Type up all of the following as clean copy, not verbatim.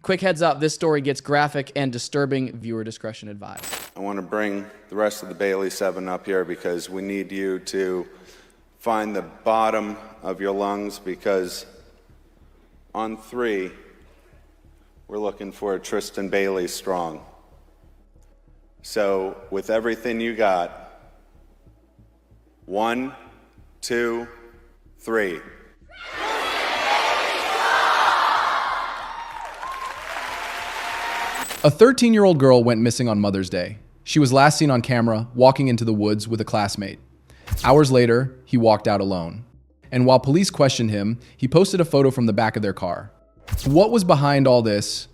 Quick heads up, this story gets graphic and disturbing. Viewer discretion advised. I want to bring the rest of the Bailey 7 up here because we need you to find the bottom of your lungs, because on 3, we're looking for a Tristan Bailey strong. So with everything you got, 1, 2, 3. A 13-year-old girl went missing on Mother's Day. She was last seen on camera walking into the woods with a classmate. Hours later, he walked out alone. And while police questioned him, he posted a photo from the back of their car. What was behind all this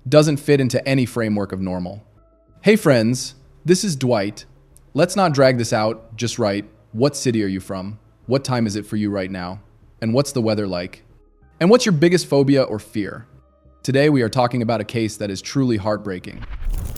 doesn't fit into any framework of normal. Hey friends, this is Dwight. Let's not drag this out, just write, what city are you from? What time is it for you right now? And what's the weather like? And what's your biggest phobia or fear? Today we are talking about a case that is truly heartbreaking.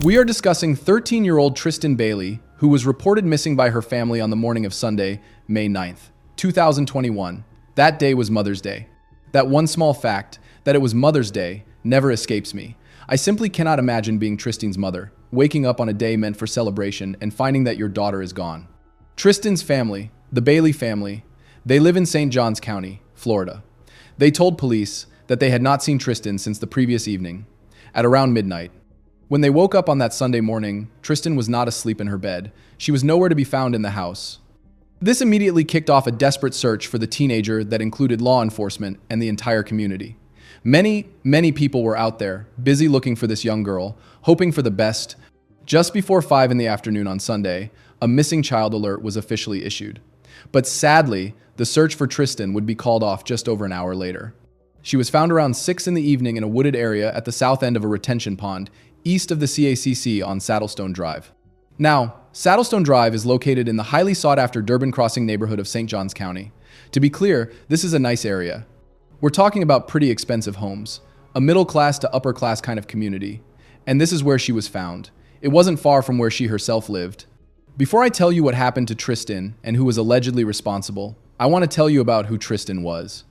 We are discussing 13-year-old Tristan Bailey, who was reported missing by her family on the morning of Sunday, May 9th, 2021. That day was Mother's Day. That one small fact, that it was Mother's Day, never escapes me. I simply cannot imagine being Tristan's mother, waking up on a day meant for celebration and finding that your daughter is gone. Tristan's family, the Bailey family, they live in St. Johns County, Florida. They told police that they had not seen Tristan since the previous evening, at around midnight. When they woke up on that Sunday morning, Tristan was not asleep in her bed. She was nowhere to be found in the house. This immediately kicked off a desperate search for the teenager that included law enforcement and the entire community. Many people were out there, busy looking for this young girl, hoping for the best. Just before 5 in the afternoon on Sunday, a missing child alert was officially issued. But sadly, the search for Tristan would be called off just over an hour later. She was found around 6 in the evening in a wooded area at the south end of a retention pond, east of the CACC on Saddlestone Drive. Now, Saddlestone Drive is located in the highly sought-after Durbin Crossing neighborhood of St. Johns County. To be clear, this is a nice area. We're talking about pretty expensive homes, a middle-class to upper-class kind of community. And this is where she was found. It wasn't far from where she herself lived. Before I tell you what happened to Tristan and who was allegedly responsible, I want to tell you about who Tristan was.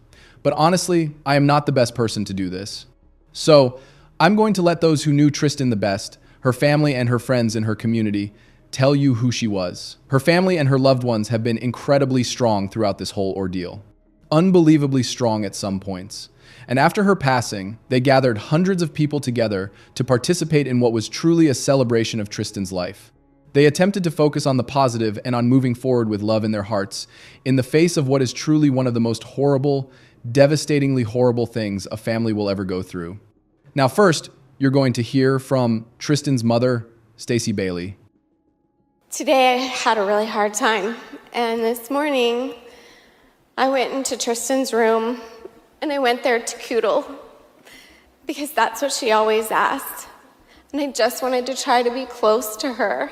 But honestly, I am not the best person to do this. So, I'm going to let those who knew Tristan the best, her family and her friends in her community, tell you who she was. Her family and her loved ones have been incredibly strong throughout this whole ordeal. Unbelievably strong at some points. And after her passing, they gathered hundreds of people together to participate in what was truly a celebration of Tristan's life. They attempted to focus on the positive and on moving forward with love in their hearts, in the face of what is truly one of the most horrible, devastatingly horrible things a family will ever go through. Now first, you're going to hear from Tristan's mother, Stacey Bailey. Today I had a really hard time, and this morning I went into Tristan's room and I went there to cootle, because that's what she always asked. And I just wanted to try to be close to her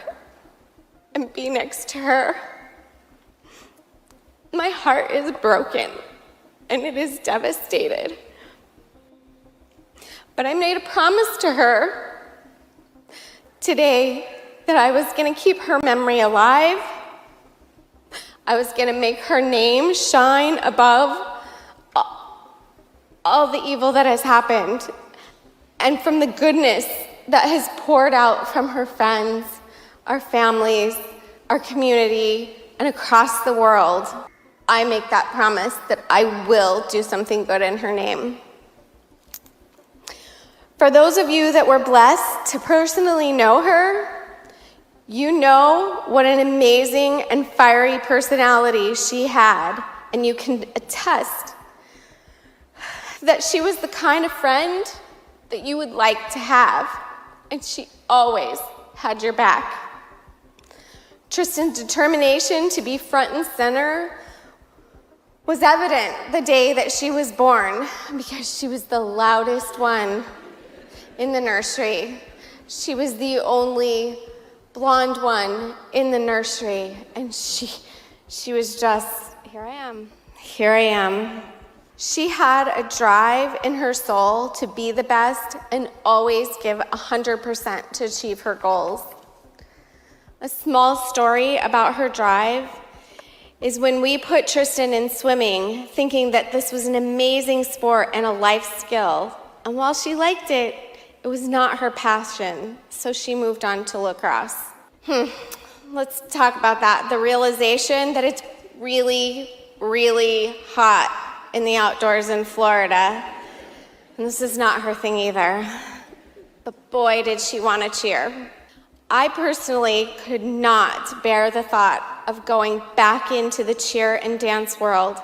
and be next to her. My heart is broken and it is devastated. But I made a promise to her today that I was going to keep her memory alive. I was going to make her name shine above all the evil that has happened, and from the goodness that has poured out from her friends, our families, our community, and across the world. I make that promise that I will do something good in her name. For those of you that were blessed to personally know her, you know what an amazing and fiery personality she had, and you can attest that she was the kind of friend that you would like to have, and she always had your back. Tristan's determination to be front and center was evident the day that she was born, because she was the loudest one in the nursery. She was the only blonde one in the nursery, and she was just, here I am. She had a drive in her soul to be the best and always give 100% to achieve her goals. A small story about her drive is when we put Tristan in swimming, thinking that this was an amazing sport and a life skill, And while she liked it, it was not her passion, so she moved on to lacrosse. Let's talk about that. The realization that it's really, really hot in the outdoors in Florida. And this is not her thing either. But boy, did she want to cheer. I personally could not bear the thought of going back into the cheer and dance world,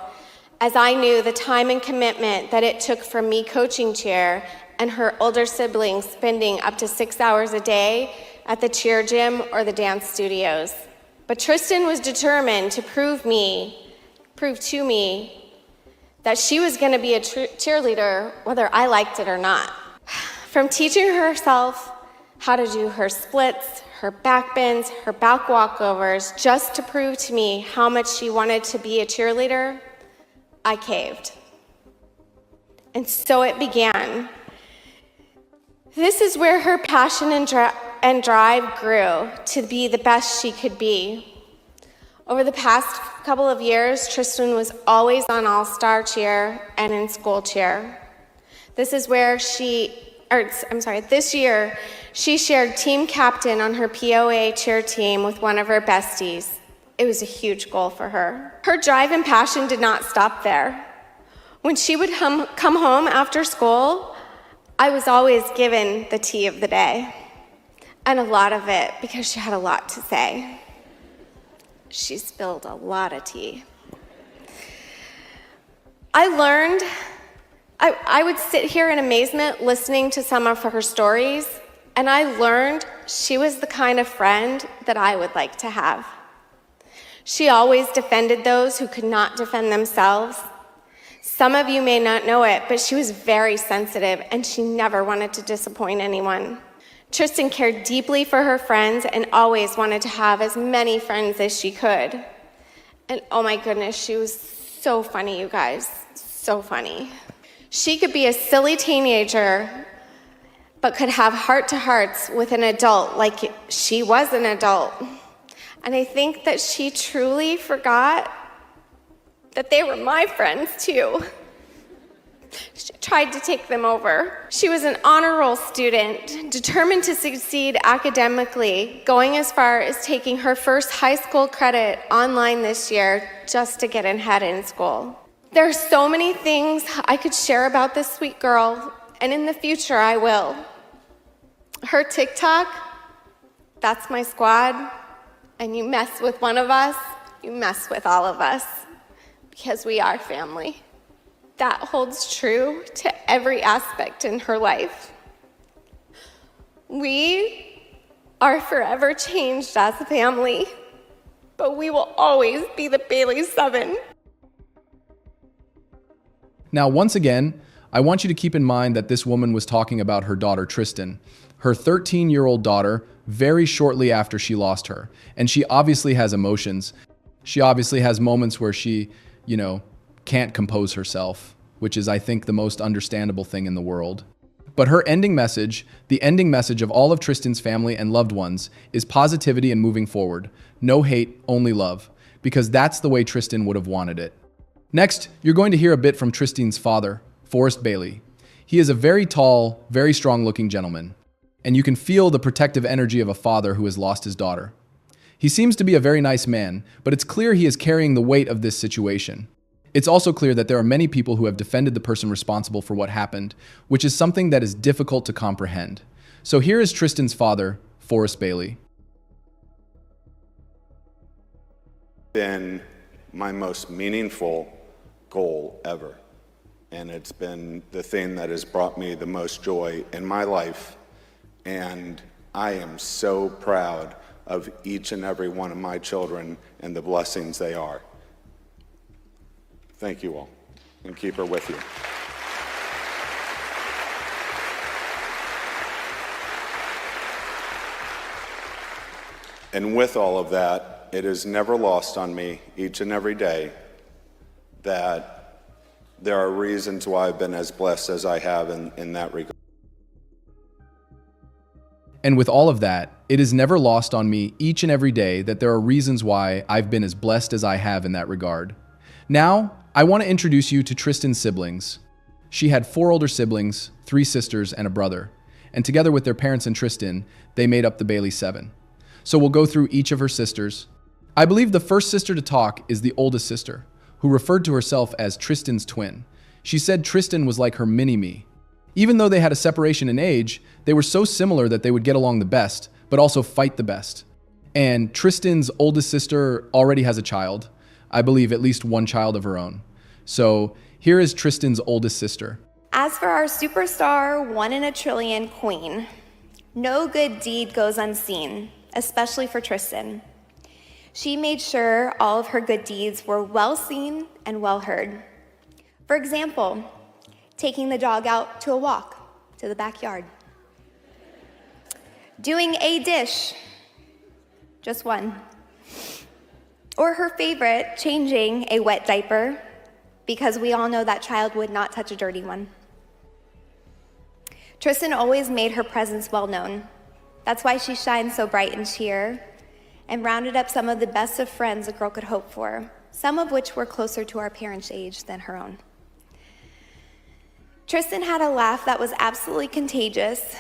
as I knew the time and commitment that it took for me coaching cheer and her older siblings spending up to 6 hours a day at the cheer gym or the dance studios. But Tristan was determined to prove to me that she was going to be a cheerleader whether I liked it or not. From teaching herself how to do her splits, her back bends, her back walkovers, just to prove to me how much she wanted to be a cheerleader, I caved. And so it began. This is where her passion and drive grew to be the best she could be. Over the past couple of years, Tristan was always on all-star cheer and in school cheer. This year, she shared team captain on her POA cheer team with one of her besties. It was a huge goal for her. Her drive and passion did not stop there. When she would come home after school, I was always given the tea of the day, and a lot of it because she had a lot to say. She spilled a lot of tea. I would sit here in amazement listening to some of her stories, and I learned she was the kind of friend that I would like to have. She always defended those who could not defend themselves. Some of you may not know it, but she was very sensitive, and she never wanted to disappoint anyone. Tristan cared deeply for her friends and always wanted to have as many friends as she could. And oh my goodness, she was so funny, you guys, so funny. She could be a silly teenager, but could have heart-to-hearts with an adult like she was an adult. And I think that she truly forgot that they were my friends too. She tried to take them over. She was an honor roll student, determined to succeed academically, going as far as taking her first high school credit online this year just to get ahead in school. There are so many things I could share about this sweet girl, and in the future I will. Her TikTok, that's my squad, and you mess with one of us, you mess with all of us, because we are family. That holds true to every aspect in her life. We are forever changed as a family, but we will always be the Bailey 7. Now, once again, I want you to keep in mind that this woman was talking about her daughter, Tristan, her 13-year-old daughter, very shortly after she lost her. And she obviously has emotions. She obviously has moments where she, can't compose herself, which is, I think, the most understandable thing in the world. But her ending message, the ending message of all of Tristan's family and loved ones, is positivity and moving forward. No hate, only love. Because that's the way Tristan would have wanted it. Next, you're going to hear a bit from Tristan's father, Forrest Bailey. He is a very tall, very strong-looking gentleman, and you can feel the protective energy of a father who has lost his daughter. He seems to be a very nice man, but it's clear he is carrying the weight of this situation. It's also clear that there are many people who have defended the person responsible for what happened, which is something that is difficult to comprehend. So here is Tristan's father, Forrest Bailey. Been my most meaningful goal ever, and it's been the thing that has brought me the most joy in my life, and I am so proud of each and every one of my children and the blessings they are. Thank you all, and keep her with you. And with all of that, it is never lost on me each and every day that there are reasons why I've been as blessed as I have in that regard. And with all of that, it is never lost on me each and every day that there are reasons why I've been as blessed as I have in that regard. Now, I want to introduce you to Tristan's siblings. She had 4 older siblings, 3 sisters, and a brother. And together with their parents and Tristan, they made up the Bailey 7. So we'll go through each of her sisters. I believe the first sister to talk is the oldest sister, who referred to herself as Tristan's twin. She said Tristan was like her mini-me. Even though they had a separation in age, they were so similar that they would get along the best, but also fight the best. And Tristan's oldest sister already has a child. I believe at least one child of her own. So here is Tristan's oldest sister. As for our superstar, 1 in a trillion queen, no good deed goes unseen, especially for Tristan. She made sure all of her good deeds were well seen and well heard. For example, taking the dog out to a walk to the backyard. Doing a dish, just one. Or her favorite, changing a wet diaper, because we all know that child would not touch a dirty one. Tristan always made her presence well known. That's why she shines so bright and cheer, and rounded up some of the best of friends a girl could hope for, some of which were closer to our parents' age than her own. Tristan had a laugh that was absolutely contagious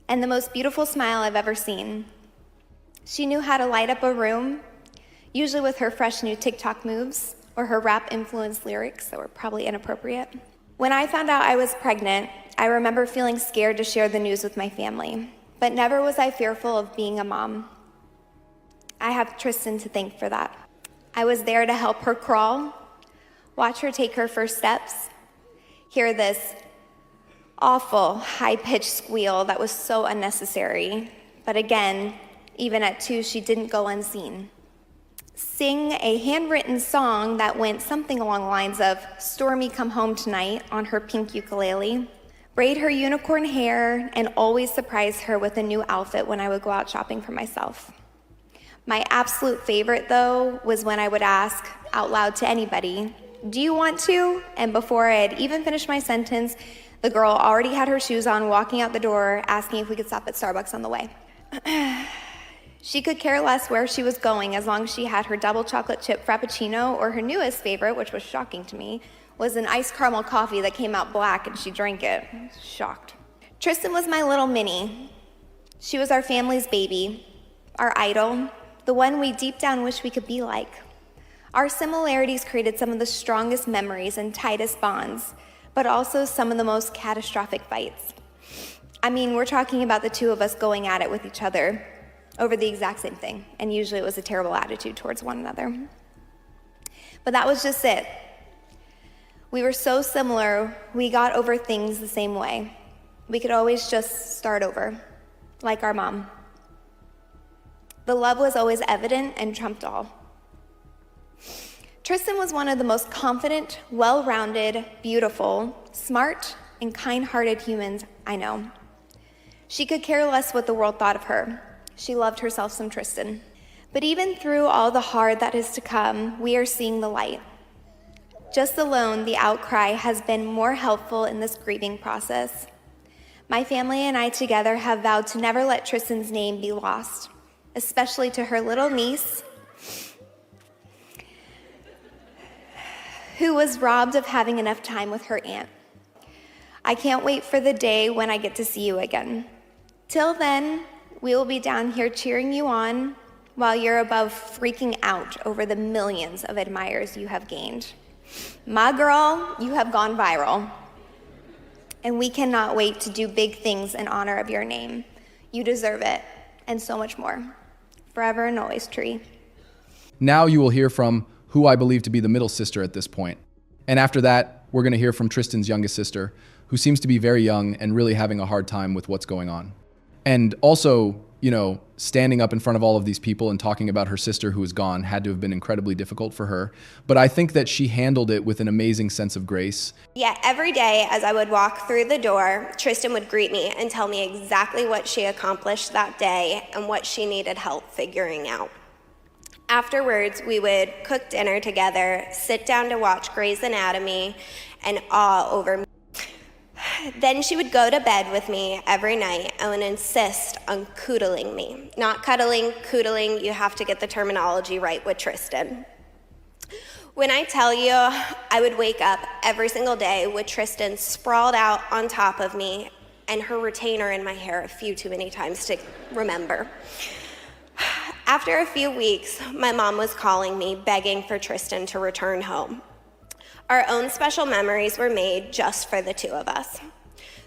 and the most beautiful smile I've ever seen. She knew how to light up a room, usually with her fresh new TikTok moves or her rap-influenced lyrics that were probably inappropriate. When I found out I was pregnant, I remember feeling scared to share the news with my family, but never was I fearful of being a mom. I have Tristan to thank for that. I was there to help her crawl, watch her take her first steps, hear this awful high-pitched squeal that was so unnecessary. But again, even at 2, she didn't go unseen. Sing a handwritten song that went something along the lines of "Stormy, come home tonight" on her pink ukulele, braid her unicorn hair, and always surprise her with a new outfit when I would go out shopping for myself. My absolute favorite, though, was when I would ask out loud to anybody, "Do you want to?" And before I had even finished my sentence, the girl already had her shoes on, walking out the door, asking if we could stop at Starbucks on the way. She could care less where she was going as long as she had her double chocolate chip frappuccino, or her newest favorite, which was shocking to me, was an iced caramel coffee that came out black and she drank it. Shocked. Tristan was my little Minnie. She was our family's baby, our idol, the one we deep down wish we could be like. Our similarities created some of the strongest memories and tightest bonds, but also some of the most catastrophic fights. I mean, we're talking about the 2 of us going at it with each other over the exact same thing, and usually it was a terrible attitude towards one another. But that was just it. We were so similar, we got over things the same way. We could always just start over, like our mom. The love was always evident and trumped all. Tristan was one of the most confident, well-rounded, beautiful, smart, and kind-hearted humans I know. She could care less what the world thought of her. She loved herself some Tristan. But even through all the hard that is to come, we are seeing the light. Just alone, the outcry has been more helpful in this grieving process. My family and I together have vowed to never let Tristan's name be lost, especially to her little niece, who was robbed of having enough time with her aunt. I can't wait for the day when I get to see you again. Till then, we will be down here cheering you on while you're above freaking out over the millions of admirers you have gained. My girl, you have gone viral. And we cannot wait to do big things in honor of your name. You deserve it, and so much more. Forever and always, Tree. Now you will hear from who I believe to be the middle sister at this point. And after that, we're going to hear from Tristan's youngest sister, who seems to be very young and really having a hard time with what's going on. And also, standing up in front of all of these people and talking about her sister who is gone had to have been incredibly difficult for her. But I think that she handled it with an amazing sense of grace. Yeah, every day as I would walk through the door, Tristan would greet me and tell me exactly what she accomplished that day and what she needed help figuring out. Afterwards, we would cook dinner together, sit down to watch Grey's Anatomy, and awe over me. Then she would go to bed with me every night and would insist on coodling me. Not cuddling, coodling, you have to get the terminology right with Tristan. When I tell you, I would wake up every single day with Tristan sprawled out on top of me and her retainer in my hair a few too many times to remember. After a few weeks, my mom was calling me, begging for Tristan to return home. Our own special memories were made just for the two of us.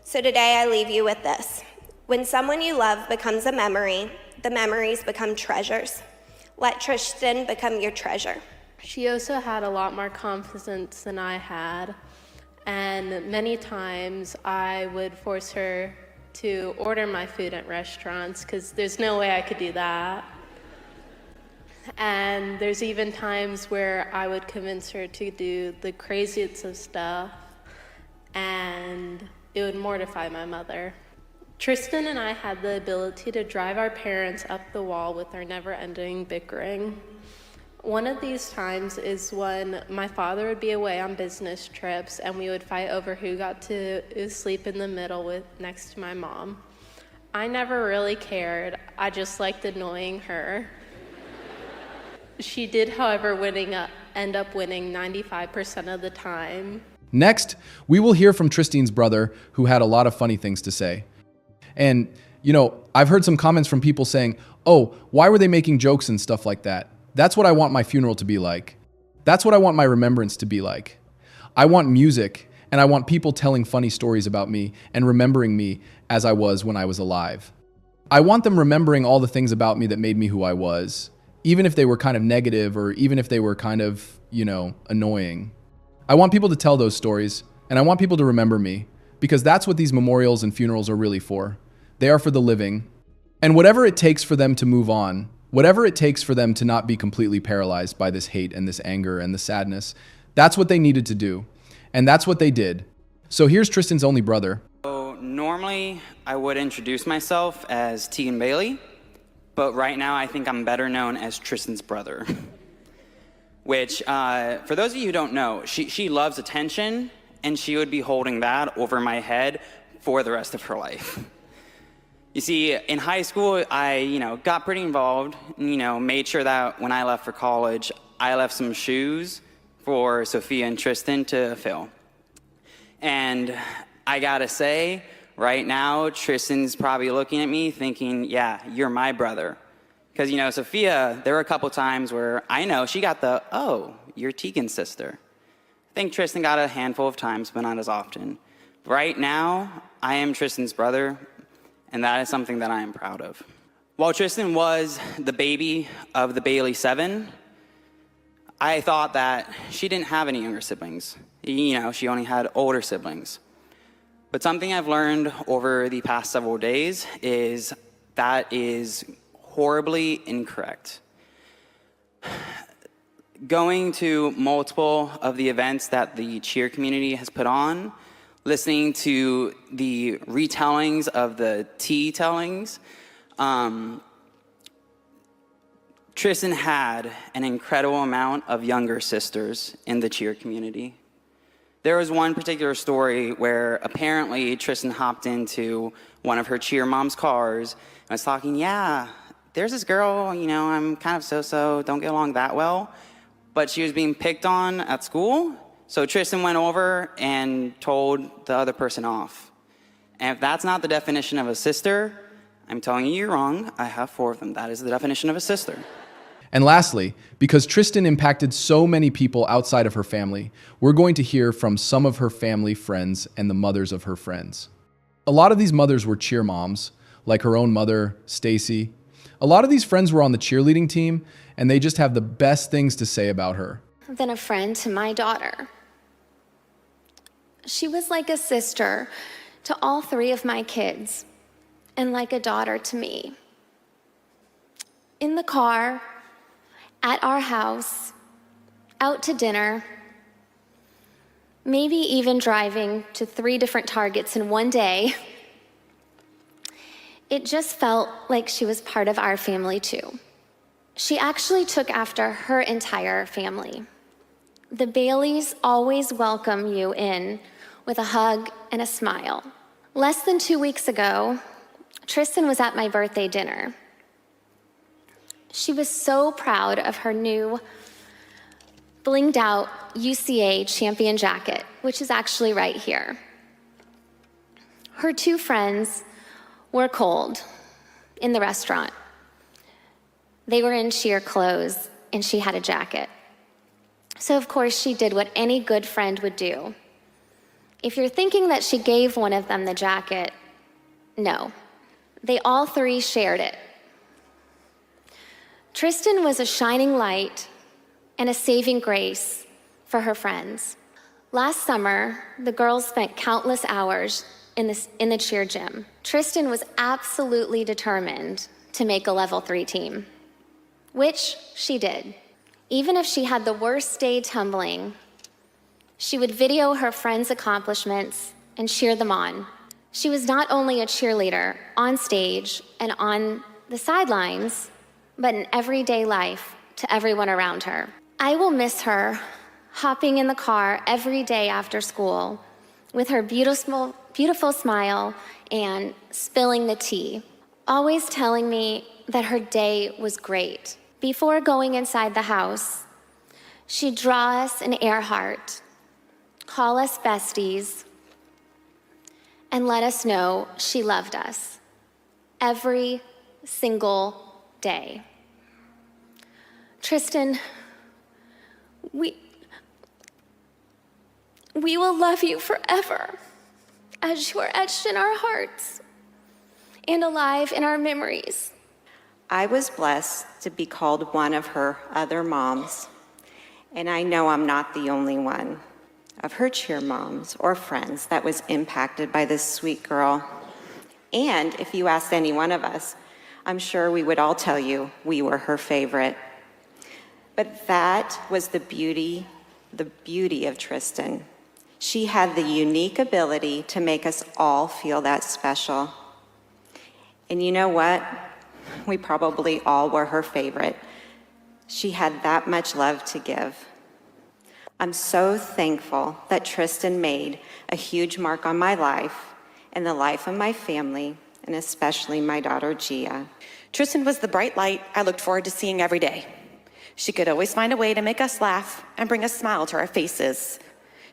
So today I leave you with this. When someone you love becomes a memory, the memories become treasures. Let Tristan become your treasure. She also had a lot more confidence than I had, and many times I would force her to order my food at restaurants because there's no way I could do that. And there's even times where I would convince her to do the craziest of stuff, and it would mortify my mother. Tristan and I had the ability to drive our parents up the wall with our never-ending bickering. One of these times is when my father would be away on business trips and we would fight over who got to sleep in the middle next to my mom. I never really cared. I just liked annoying her. She did, however, end up winning 95% of the time. Next, we will hear from Tristan's brother, who had a lot of funny things to say. And, I've heard some comments from people saying, oh, why were they making jokes and stuff like that? That's what I want my funeral to be like. That's what I want my remembrance to be like. I want music, and I want people telling funny stories about me and remembering me as I was when I was alive. I want them remembering all the things about me that made me who I was, even if they were kind of negative or even if they were kind of, annoying. I want people to tell those stories, and I want people to remember me, because that's what these memorials and funerals are really for. They are for the living. And whatever it takes for them to move on, whatever it takes for them to not be completely paralyzed by this hate and this anger and the sadness, that's what they needed to do. And that's what they did. So here's Tristan's only brother. So normally I would introduce myself as Tegan Bailey, but right now I think I'm better known as Tristan's brother. Which, for those of you who don't know, she loves attention, and she would be holding that over my head for the rest of her life. You see, in high school, I, got pretty involved, made sure that when I left for college, I left some shoes for Sophia and Tristan to fill. And I gotta say, right now, Tristan's probably looking at me thinking, yeah, you're my brother. Because, Sophia, there were a couple times where I know she got the, oh, you're Tegan's sister. I think Tristan got a handful of times, but not as often. Right now, I am Tristan's brother, and that is something that I am proud of. While Tristan was the baby of the Bailey 7, I thought that she didn't have any younger siblings. She only had older siblings. But something I've learned over the past several days is that is horribly incorrect. Going to multiple of the events that the cheer community has put on, listening to the retellings of the T-tellings, Tristan had an incredible amount of younger sisters in the cheer community. There was one particular story where apparently Tristan hopped into one of her cheer mom's cars and was talking, yeah, there's this girl, I'm kind of so-so, don't get along that well, but she was being picked on at school. So Tristan went over and told the other person off. And if that's not the definition of a sister, I'm telling you you're wrong. I have 4 of them. That is the definition of a sister. And lastly, because Tristan impacted so many people outside of her family, we're going to hear from some of her family friends and the mothers of her friends. A lot of these mothers were cheer moms, like her own mother, Stacy. A lot of these friends were on the cheerleading team, and they just have the best things to say about her. Than a friend to my daughter. She was like a sister to all 3 of my kids, and like a daughter to me. In the car, at our house, out to dinner, maybe even driving to 3 different Targets in one day. It just felt like she was part of our family too. She actually took after her entire family. The Baileys always welcome you in with a hug and a smile. Less than 2 weeks ago, Tristan was at my birthday dinner. She was so proud of her new blinged out UCA champion jacket, which is actually right here. Her two friends were cold in the restaurant. They were in cheer clothes, and she had a jacket. So of course she did what any good friend would do. If you're thinking that she gave one of them the jacket, no. They all three shared it. Tristan was a shining light and a saving grace for her friends. Last summer, the girls spent countless hours in the cheer gym. Tristan was absolutely determined to make a level 3 team, which she did. Even if she had the worst day tumbling, she would video her friends' accomplishments and cheer them on. She was not only a cheerleader on stage and on the sidelines, but in everyday life to everyone around her. I will miss her hopping in the car every day after school with her beautiful smile and spilling the tea, always telling me that her day was great. Before going inside the house, she'd draw us an air heart, call us besties, and let us know she loved us every single day. Tristan, we will love you forever, as you are etched in our hearts and alive in our memories. I was blessed to be called one of her other moms, and I know I'm not the only one of her cheer moms or friends that was impacted by this sweet girl. And if you asked any one of us, I'm sure we would all tell you we were her favorite. But that was the beauty of Tristan. She had the unique ability to make us all feel that special. And you know what? We probably all were her favorite. She had that much love to give. I'm so thankful that Tristan made a huge mark on my life and the life of my family, and especially my daughter, Gia. Tristan was the bright light I looked forward to seeing every day. She could always find a way to make us laugh and bring a smile to our faces.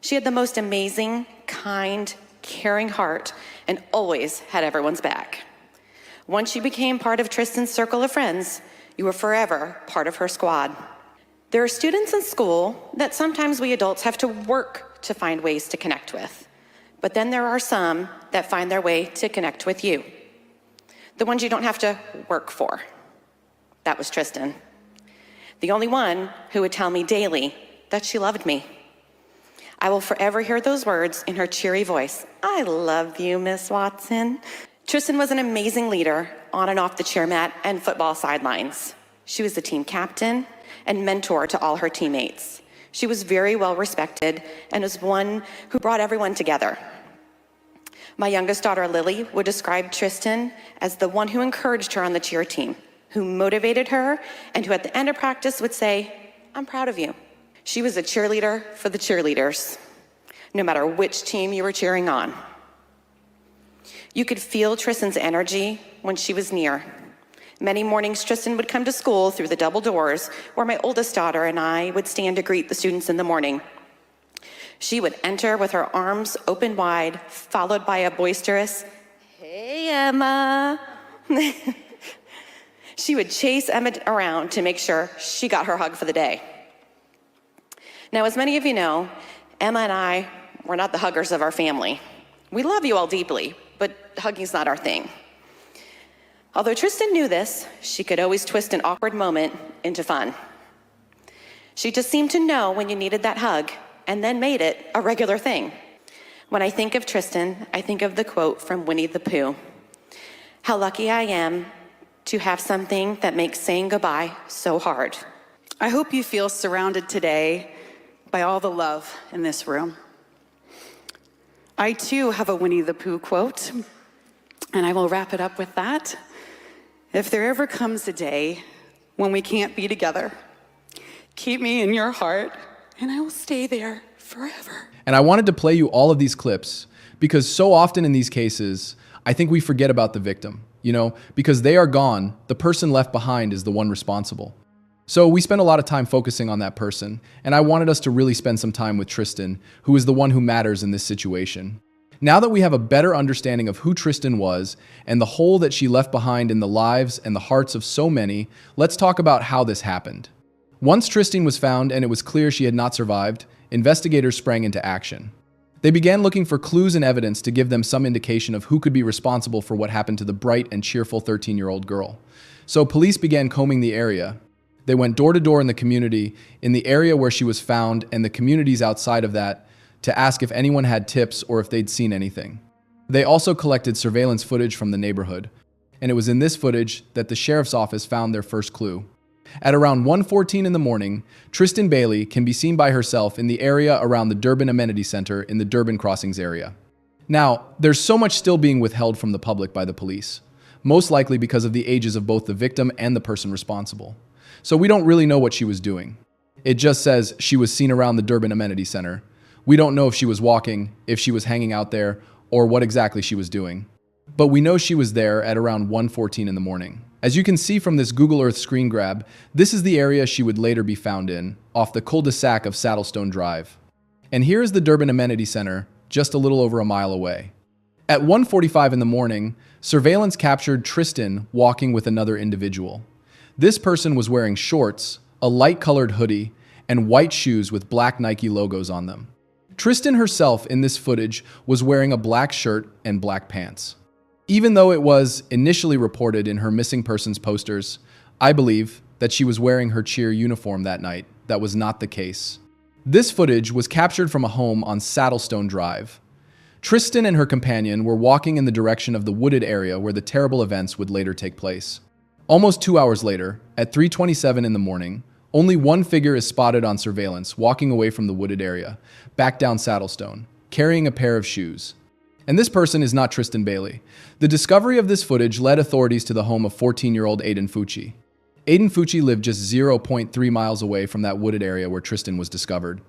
She had the most amazing, kind, caring heart and always had everyone's back. Once you became part of Tristan's circle of friends, you were forever part of her squad. There are students in school that sometimes we adults have to work to find ways to connect with. But then there are some that find their way to connect with you. The ones you don't have to work for. That was Tristan. The only one who would tell me daily that she loved me. I will forever hear those words in her cheery voice. I love you, Miss Watson. Tristan was an amazing leader on and off the cheer mat and football sidelines. She was the team captain and mentor to all her teammates. She was very well respected and was one who brought everyone together. My youngest daughter, Lily, would describe Tristan as the one who encouraged her on the cheer team, who motivated her, and who at the end of practice would say, I'm proud of you. She was a cheerleader for the cheerleaders, no matter which team you were cheering on. You could feel Tristan's energy when she was near. Many mornings, Tristan would come to school through the double doors where my oldest daughter and I would stand to greet the students in the morning. She would enter with her arms open wide, followed by a boisterous, "Hey, Emma." She would chase Emma around to make sure she got her hug for the day. Now, as many of you know, Emma and I were not the huggers of our family. We love you all deeply, but hugging's not our thing. Although Tristan knew this, she could always twist an awkward moment into fun. She just seemed to know when you needed that hug and then made it a regular thing. When I think of Tristan, I think of the quote from Winnie the Pooh. How lucky I am to have something that makes saying goodbye so hard. I hope you feel surrounded today by all the love in this room. I too have a Winnie the Pooh quote, and I will wrap it up with that. If there ever comes a day when we can't be together, keep me in your heart, and I will stay there forever. And I wanted to play you all of these clips because so often in these cases, I think we forget about the victim, because they are gone, the person left behind is the one responsible. So we spent a lot of time focusing on that person, and I wanted us to really spend some time with Tristan, who is the one who matters in this situation. Now that we have a better understanding of who Tristan was and the hole that she left behind in the lives and the hearts of so many, let's talk about how this happened. Once Tristan was found and it was clear she had not survived, investigators sprang into action. They began looking for clues and evidence to give them some indication of who could be responsible for what happened to the bright and cheerful 13-year-old girl. So police began combing the area. They went door to door in the community, in the area where she was found and the communities outside of that, to ask if anyone had tips or if they'd seen anything. They also collected surveillance footage from the neighborhood, and it was in this footage that the sheriff's office found their first clue. At around 1:14 in the morning, Tristan Bailey can be seen by herself in the area around the Durban Amenity Center in the Durban Crossings area. Now, there's so much still being withheld from the public by the police, most likely because of the ages of both the victim and the person responsible. So we don't really know what she was doing. It just says she was seen around the Durban Amenity Center. We don't know if she was walking, if she was hanging out there, or what exactly she was doing. But we know she was there at around 1:14 in the morning. As you can see from this Google Earth screen grab, this is the area she would later be found in, off the cul-de-sac of Saddlestone Drive. And here is the Durban Amenity Center, just a little over a mile away. At 1:45 in the morning, surveillance captured Tristan walking with another individual. This person was wearing shorts, a light-colored hoodie, and white shoes with black Nike logos on them. Tristan herself in this footage was wearing a black shirt and black pants. Even though it was initially reported in her missing persons posters, I believe that she was wearing her cheer uniform that night. That was not the case. This footage was captured from a home on Saddlestone Drive. Tristan and her companion were walking in the direction of the wooded area where the terrible events would later take place. Almost 2 hours later, at 3:27 in the morning, only one figure is spotted on surveillance walking away from the wooded area, back down Saddlestone, carrying a pair of shoes. And this person is not Tristan Bailey. The discovery of this footage led authorities to the home of 14-year-old Aiden Fucci. Aiden Fucci lived just 0.3 miles away from that wooded area where Tristan was discovered.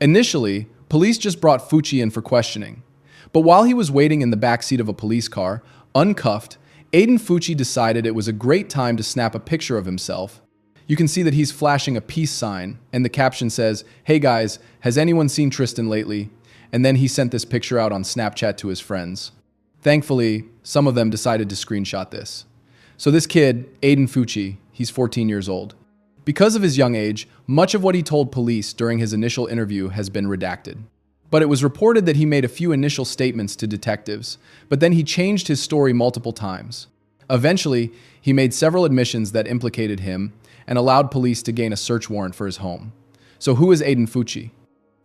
Initially, police just brought Fucci in for questioning. But while he was waiting in the backseat of a police car, uncuffed, Aiden Fucci decided it was a great time to snap a picture of himself. You can see that he's flashing a peace sign, and the caption says, "Hey guys, has anyone seen Tristan lately?" And then he sent this picture out on Snapchat to his friends. Thankfully, some of them decided to screenshot this. So this kid, Aiden Fucci, he's 14 years old. Because of his young age, much of what he told police during his initial interview has been redacted. But it was reported that he made a few initial statements to detectives, but then he changed his story multiple times. Eventually, he made several admissions that implicated him and allowed police to gain a search warrant for his home. So who is Aiden Fucci?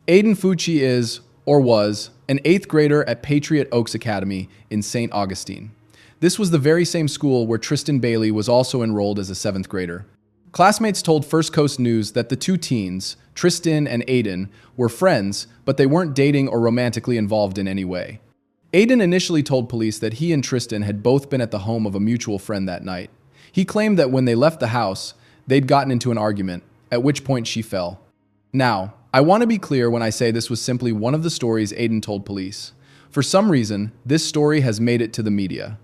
Aiden Fucci is, or was, an 8th grader at Patriot Oaks Academy in St. Augustine. This was the very same school where Tristan Bailey was also enrolled as a 7th grader. Classmates told First Coast News that the two teens, Tristan and Aiden, were friends, but they weren't dating or romantically involved in any way. Aiden initially told police that he and Tristan had both been at the home of a mutual friend that night. He claimed that when they left the house, they'd gotten into an argument, at which point she fell. Now, I want to be clear when I say this was simply one of the stories Aiden told police. For some reason, this story has made it to the media.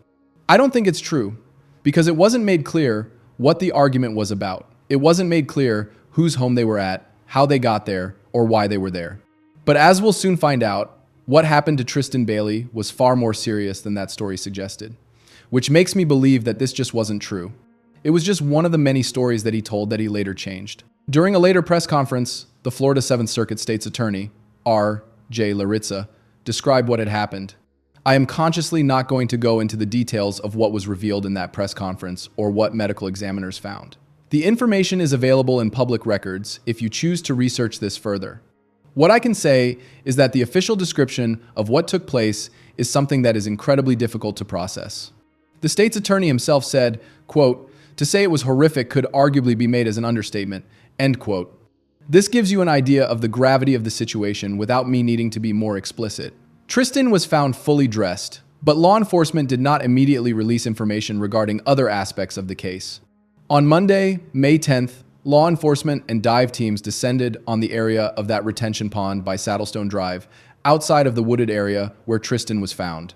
I don't think it's true, because it wasn't made clear what the argument was about. It wasn't made clear whose home they were at, how they got there, or why they were there. But as we'll soon find out, what happened to Tristan Bailey was far more serious than that story suggested, which makes me believe that this just wasn't true. It was just one of the many stories that he told that he later changed. During a later press conference, the Florida 7th Circuit State's Attorney, R. J. Laritza, described what had happened. I am consciously not going to go into the details of what was revealed in that press conference or what medical examiners found. The information is available in public records if you choose to research this further. What I can say is that the official description of what took place is something that is incredibly difficult to process. The state's attorney himself said, quote, "To say it was horrific could arguably be made as an understatement," end quote. This gives you an idea of the gravity of the situation without me needing to be more explicit. Tristan was found fully dressed, but law enforcement did not immediately release information regarding other aspects of the case. On Monday, May 10th, law enforcement and dive teams descended on the area of that retention pond by Saddlestone Drive, outside of the wooded area where Tristan was found.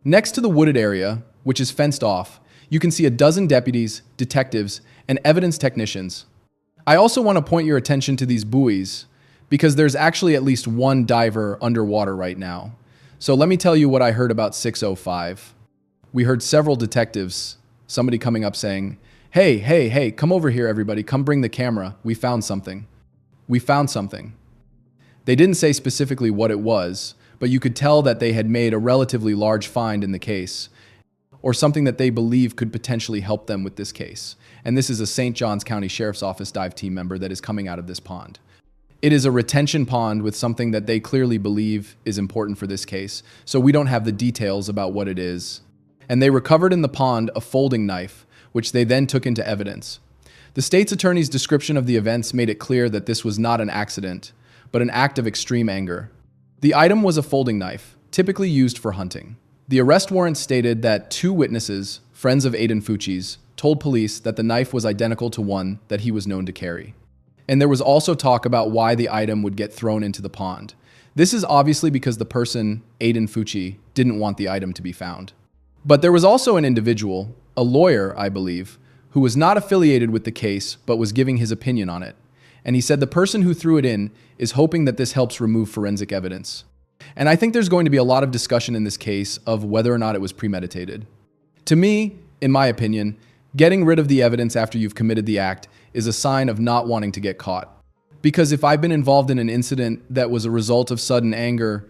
Next to the wooded area, which is fenced off, you can see a dozen deputies, detectives, and evidence technicians. I also want to point your attention to these buoys because there's actually at least one diver underwater right now. So let me tell you what I heard about 605. We heard several detectives, somebody coming up saying, hey, come over here, everybody. Come bring the camera. We found something. We found something. They didn't say specifically what it was, but you could tell that they had made a relatively large find in the case, or something that they believe could potentially help them with this case. And this is a St. Johns County Sheriff's Office dive team member that is coming out of this pond. It is a retention pond with something that they clearly believe is important for this case, so we don't have the details about what it is. And they recovered in the pond a folding knife, which they then took into evidence. The state's attorney's description of the events made it clear that this was not an accident, but an act of extreme anger. The item was a folding knife, typically used for hunting. The arrest warrant stated that 2 witnesses, friends of Aiden Fucci's, told police that the knife was identical to one that he was known to carry. And there was also talk about why the item would get thrown into the pond. This is obviously because the person, Aiden Fucci, didn't want the item to be found. But there was also an individual, a lawyer, I believe, who was not affiliated with the case but was giving his opinion on it. And he said the person who threw it in is hoping that this helps remove forensic evidence. And I think there's going to be a lot of discussion in this case of whether or not it was premeditated. To me, in my opinion, getting rid of the evidence after you've committed the act is a sign of not wanting to get caught. Because if I've been involved in an incident that was a result of sudden anger,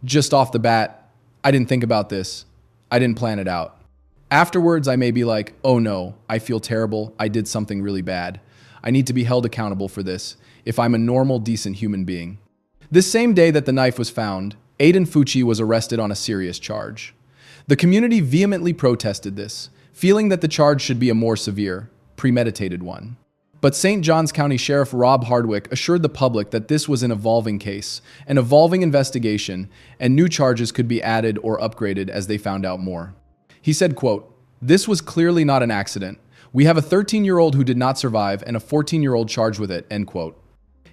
just off the bat, I didn't think about this. I didn't plan it out. Afterwards, I may be like, oh no, I feel terrible. I did something really bad. I need to be held accountable for this if I'm a normal, decent human being. This same day that the knife was found, Aiden Fucci was arrested on a serious charge. The community vehemently protested this, feeling that the charge should be a more severe, premeditated one. But St. Johns County Sheriff Rob Hardwick assured the public that this was an evolving case, an evolving investigation, and new charges could be added or upgraded as they found out more. He said, quote, "This was clearly not an accident. We have a 13-year-old who did not survive and a 14-year-old charged with it," end quote.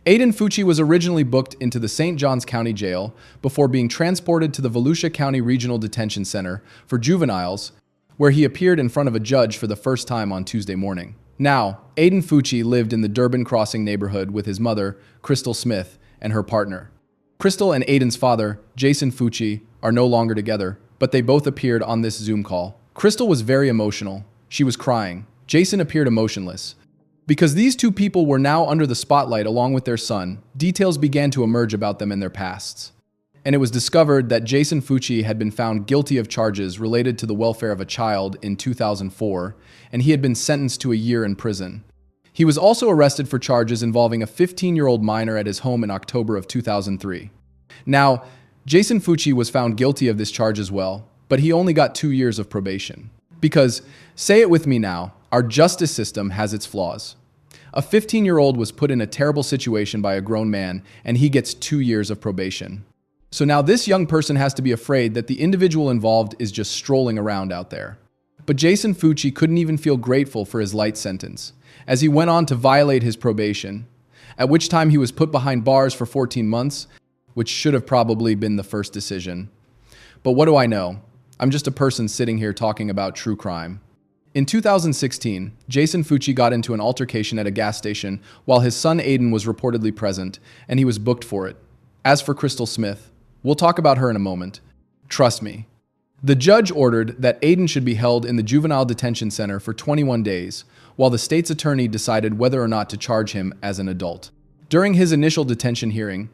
Aiden Fucci was originally booked into the St. Johns County Jail before being transported to the Volusia County Regional Detention Center for juveniles, where he appeared in front of a judge for the first time on Tuesday morning. Now, Aiden Fucci lived in the Durbin Crossing neighborhood with his mother, Crystal Smith, and her partner. Crystal and Aiden's father, Jason Fucci, are no longer together, but they both appeared on this Zoom call. Crystal was very emotional. She was crying. Jason appeared emotionless. Because these two people were now under the spotlight along with their son, details began to emerge about them and their pasts. And it was discovered that Jason Fucci had been found guilty of charges related to the welfare of a child in 2004, and he had been sentenced to a year in prison. He was also arrested for charges involving a 15-year-old minor at his home in October of 2003. Now, Jason Fucci was found guilty of this charge as well, but he only got 2 years of probation. Because, say it with me now, our justice system has its flaws. A 15-year-old was put in a terrible situation by a grown man, and he gets 2 years of probation. So now this young person has to be afraid that the individual involved is just strolling around out there. But Jason Fucci couldn't even feel grateful for his light sentence, as he went on to violate his probation, at which time he was put behind bars for 14 months, which should have probably been the first decision. But what do I know? I'm just a person sitting here talking about true crime. In 2016, Jason Fucci got into an altercation at a gas station while his son Aiden was reportedly present, and he was booked for it. As for Crystal Smith, we'll talk about her in a moment. Trust me. The judge ordered that Aiden should be held in the juvenile detention center for 21 days, while the state's attorney decided whether or not to charge him as an adult. During his initial detention hearing,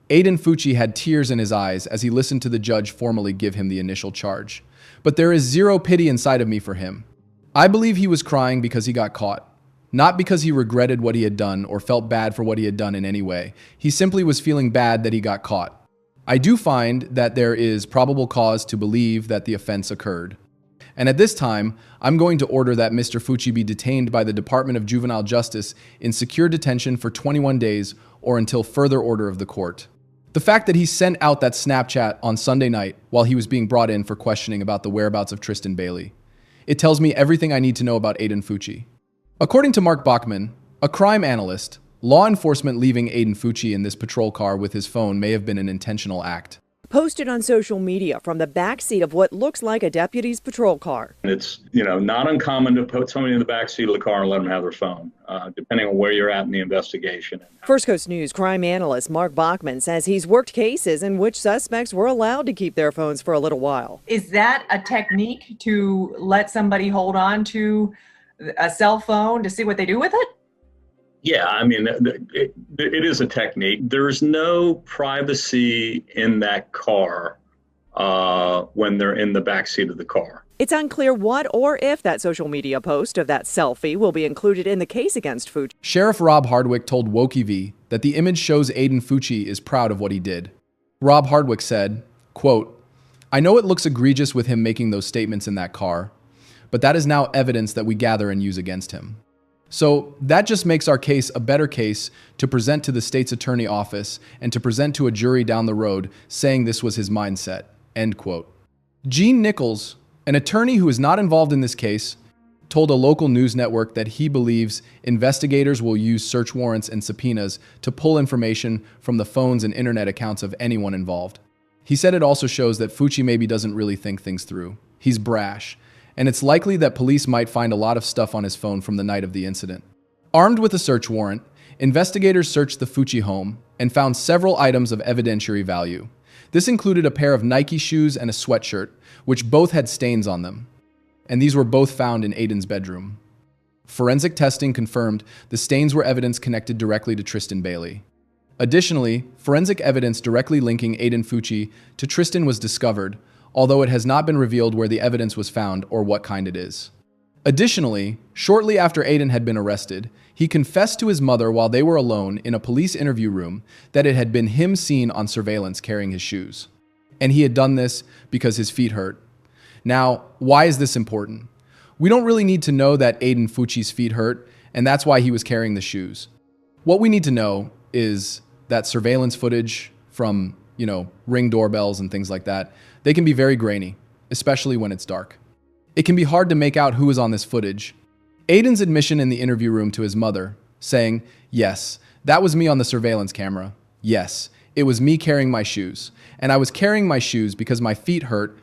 Aiden Fucci had tears in his eyes as he listened to the judge formally give him the initial charge. But there is zero pity inside of me for him. I believe he was crying because he got caught, not because he regretted what he had done or felt bad for what he had done in any way. He simply was feeling bad that he got caught. I do find that there is probable cause to believe that the offense occurred. And at this time, I'm going to order that Mr. Fucci be detained by the Department of Juvenile Justice in secure detention for 21 days or until further order of the court. The fact that he sent out that Snapchat on Sunday night while he was being brought in for questioning about the whereabouts of Tristan Bailey, it tells me everything I need to know about Aiden Fucci. According to Mark Bachman, a crime analyst, law enforcement leaving Aiden Fucci in this patrol car with his phone may have been an intentional act. posted on social media from the backseat of what looks like a deputy's patrol car. It's, not uncommon to put somebody in the backseat of the car and let them have their phone, depending on where you're at in the investigation. First Coast News crime analyst Mark Bachman says he's worked cases in which suspects were allowed to keep their phones for a little while. Is that a technique to let somebody hold on to a cell phone to see what they do with it? Yeah, I mean, it is a technique. There's no privacy in that car when they're in the backseat of the car. It's unclear what or if that social media post of that selfie will be included in the case against Fucci. Sheriff Rob Hardwick told WokieV that the image shows Aiden Fucci is proud of what he did. Rob Hardwick said, quote, "I know it looks egregious with him making those statements in that car, but that is now evidence that we gather and use against him. So that just makes our case a better case to present to the state's attorney office and to present to a jury down the road saying this was his mindset," end quote. Gene Nichols, an attorney who is not involved in this case, told a local news network that he believes investigators will use search warrants and subpoenas to pull information from the phones and internet accounts of anyone involved. He said it also shows that Fucci maybe doesn't really think things through. He's brash, and it's likely that police might find a lot of stuff on his phone from the night of the incident. Armed with a search warrant, investigators searched the Fucci home and found several items of evidentiary value. This included a pair of Nike shoes and a sweatshirt, which both had stains on them, and these were both found in Aiden's bedroom. Forensic testing confirmed the stains were evidence connected directly to Tristan Bailey. Additionally, forensic evidence directly linking Aiden Fucci to Tristan was discovered, although it has not been revealed where the evidence was found or what kind it is. Additionally, shortly after Aiden had been arrested, he confessed to his mother while they were alone in a police interview room that it had been him seen on surveillance carrying his shoes. And he had done this because his feet hurt. Now, why is this important? We don't really need to know that Aiden Fucci's feet hurt, and that's why he was carrying the shoes. What we need to know is that surveillance footage from, Ring doorbells and things like that, they can be very grainy, especially when it's dark. It can be hard to make out who is on this footage. Aiden's admission in the interview room to his mother, saying, "Yes, that was me on the surveillance camera. Yes, it was me carrying my shoes. And I was carrying my shoes because my feet hurt."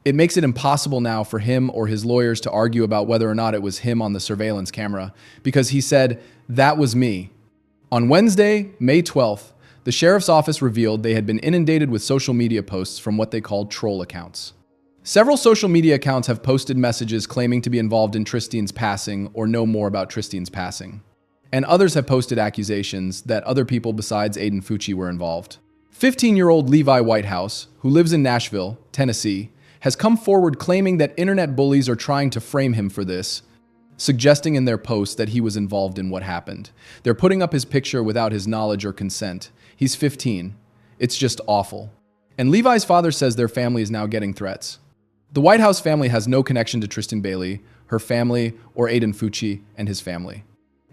It makes it impossible now for him or his lawyers to argue about whether or not it was him on the surveillance camera, because he said, "That was me." On Wednesday, May 12th, the sheriff's office revealed they had been inundated with social media posts from what they called troll accounts. Several social media accounts have posted messages claiming to be involved in Tristan's passing or know more about Tristan's passing. And others have posted accusations that other people besides Aiden Fucci were involved. 15-year-old Levi Whitehouse, who lives in Nashville, Tennessee, has come forward claiming that internet bullies are trying to frame him for this, suggesting in their posts that he was involved in what happened. They're putting up his picture without his knowledge or consent. He's 15. It's just awful. And Levi's father says their family is now getting threats. The White House family has no connection to Tristan Bailey, her family, or Aiden Fucci and his family.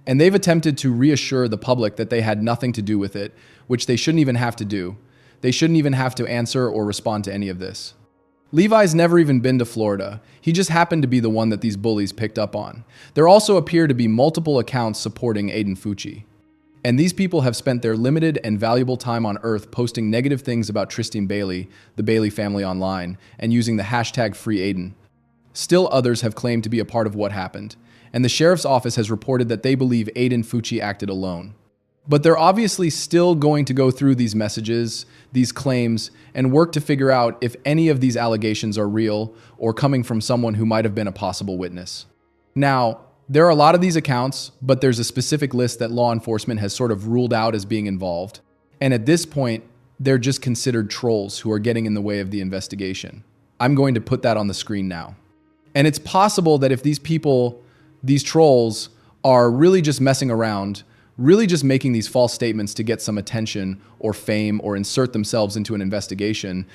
And they've attempted to reassure the public that they had nothing to do with it, which they shouldn't even have to do. They shouldn't even have to answer or respond to any of this. Levi's never even been to Florida. He just happened to be the one that these bullies picked up on. There also appear to be multiple accounts supporting Aiden Fucci. And these people have spent their limited and valuable time on Earth posting negative things about Tristan Bailey, the Bailey family online, and using the hashtag #FreeAiden. Still others have claimed to be a part of what happened, and the sheriff's office has reported that they believe Aiden Fucci acted alone. But they're obviously still going to go through these messages, these claims, and work to figure out if any of these allegations are real or coming from someone who might have been a possible witness. Now, there are a lot of these accounts, but there's a specific list that law enforcement has sort of ruled out as being involved. And at this point, they're just considered trolls who are getting in the way of the investigation. I'm going to put that on the screen now. And it's possible that if these people, these trolls, are really just messing around, really just making these false statements to get some attention or fame or insert themselves into an investigation,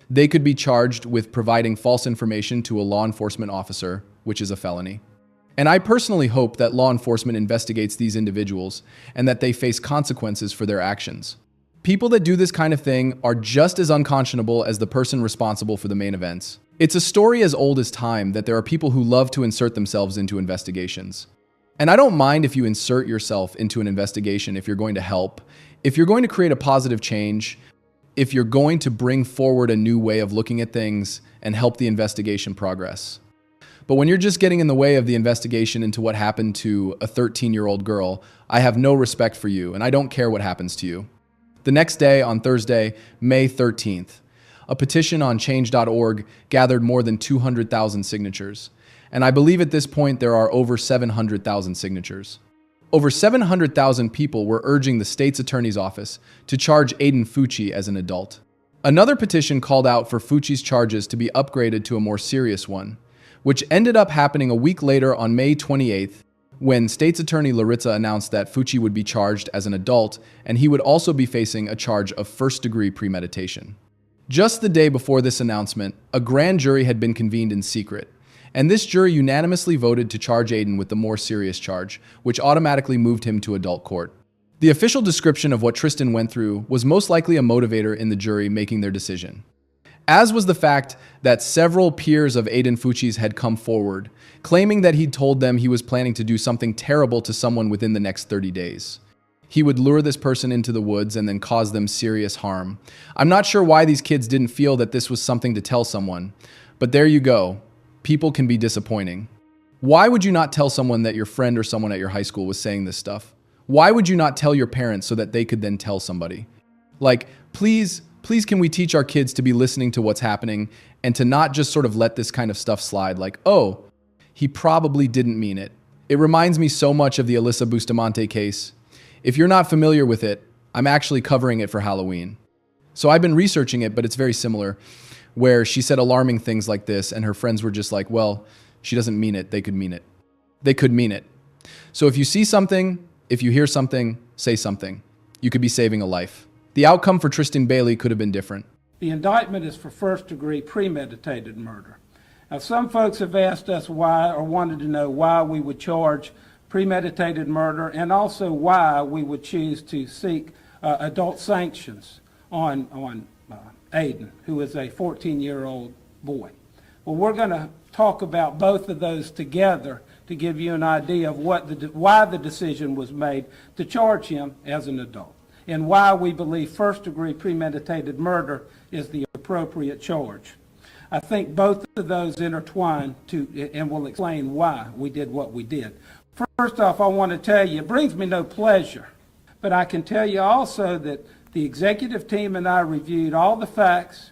they could be charged with providing false information to a law enforcement officer, which is a felony. And I personally hope that law enforcement investigates these individuals and that they face consequences for their actions. People that do this kind of thing are just as unconscionable as the person responsible for the main events. It's a story as old as time that there are people who love to insert themselves into investigations. And I don't mind if you insert yourself into an investigation if you're going to help, if you're going to create a positive change, if you're going to bring forward a new way of looking at things and help the investigation progress. But when you're just getting in the way of the investigation into what happened to a 13-year-old girl, I have no respect for you, and I don't care what happens to you. The next day, on Thursday, May 13th, a petition on change.org gathered more than 200,000 signatures. And I believe at this point there are over 700,000 signatures. Over 700,000 people were urging the state's attorney's office to charge Aiden Fucci as an adult. Another petition called out for Fucci's charges to be upgraded to a more serious one, which ended up happening a week later on May 28th, when State's Attorney Laritza announced that Fucci would be charged as an adult, and he would also be facing a charge of first-degree premeditation. Just the day before this announcement, a grand jury had been convened in secret, and this jury unanimously voted to charge Aiden with the more serious charge, which automatically moved him to adult court. The official description of what Tristan went through was most likely a motivator in the jury making their decision, as was the fact that several peers of Aiden Fucci's had come forward, claiming that he'd told them he was planning to do something terrible to someone within the next 30 days. He would lure this person into the woods and then cause them serious harm. I'm not sure why these kids didn't feel that this was something to tell someone, but there you go. People can be disappointing. Why would you not tell someone that your friend or someone at your high school was saying this stuff? Why would you not tell your parents so that they could then tell somebody? Like, please can we teach our kids to be listening to what's happening and to not just sort of let this kind of stuff slide like, oh, he probably didn't mean it. It reminds me so much of the Alyssa Bustamante case. If you're not familiar with it, I'm actually covering it for Halloween. So I've been researching it, but it's very similar, where she said alarming things like this and her friends were just like, well, she doesn't mean it. They could mean it. They could mean it. So if you see something, if you hear something, say something. You could be saving a life. The outcome for Tristan Bailey could have been different. The indictment is for first-degree premeditated murder. Now, some folks have asked us why, or wanted to know why we would charge premeditated murder, and also why we would choose to seek adult sanctions on Aiden, who is a 14-year-old boy. Well, we're going to talk about both of those together to give you an idea of why the decision was made to charge him as an adult, and why we believe first-degree premeditated murder is the appropriate charge. I think both of those intertwine and will explain why we did what we did. First off, I want to tell you, it brings me no pleasure, but I can tell you also that the executive team and I reviewed all the facts,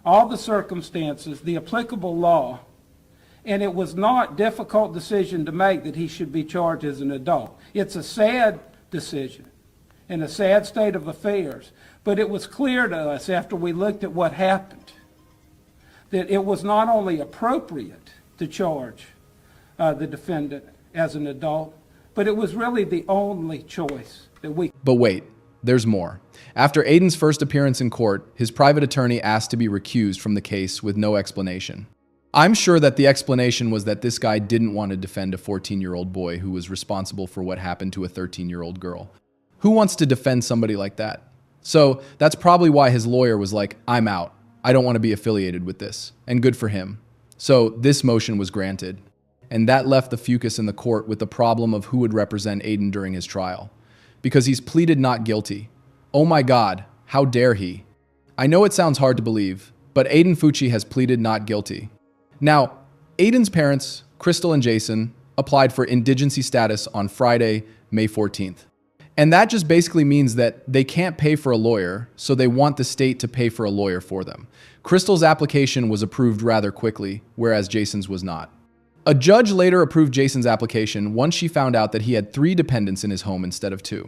all the circumstances, the applicable law, and it was not a difficult decision to make that he should be charged as an adult. It's a sad decision and a sad state of affairs, but it was clear to us after we looked at what happened that it was not only appropriate to charge the defendant as an adult, but it was really the only choice that we. But wait, there's more. After Aiden's first appearance in court, his private attorney asked to be recused from the case with no explanation. I'm sure that the explanation was that this guy didn't want to defend a 14-year-old boy who was responsible for what happened to a 13-year-old girl. Who wants to defend somebody like that? So that's probably why his lawyer was like, I'm out. I don't want to be affiliated with this. And good for him. So this motion was granted. And that left the fucus in the court with the problem of who would represent Aiden during his trial. Because he's pleaded not guilty. Oh my God, how dare he? I know it sounds hard to believe, but Aiden Fucci has pleaded not guilty. Now, Aiden's parents, Crystal and Jason, applied for indigency status on Friday, May 14th. And that just basically means that they can't pay for a lawyer, so they want the state to pay for a lawyer for them. Crystal's application was approved rather quickly, whereas Jason's was not. A judge later approved Jason's application once she found out that he had 3 dependents in his home instead of 2.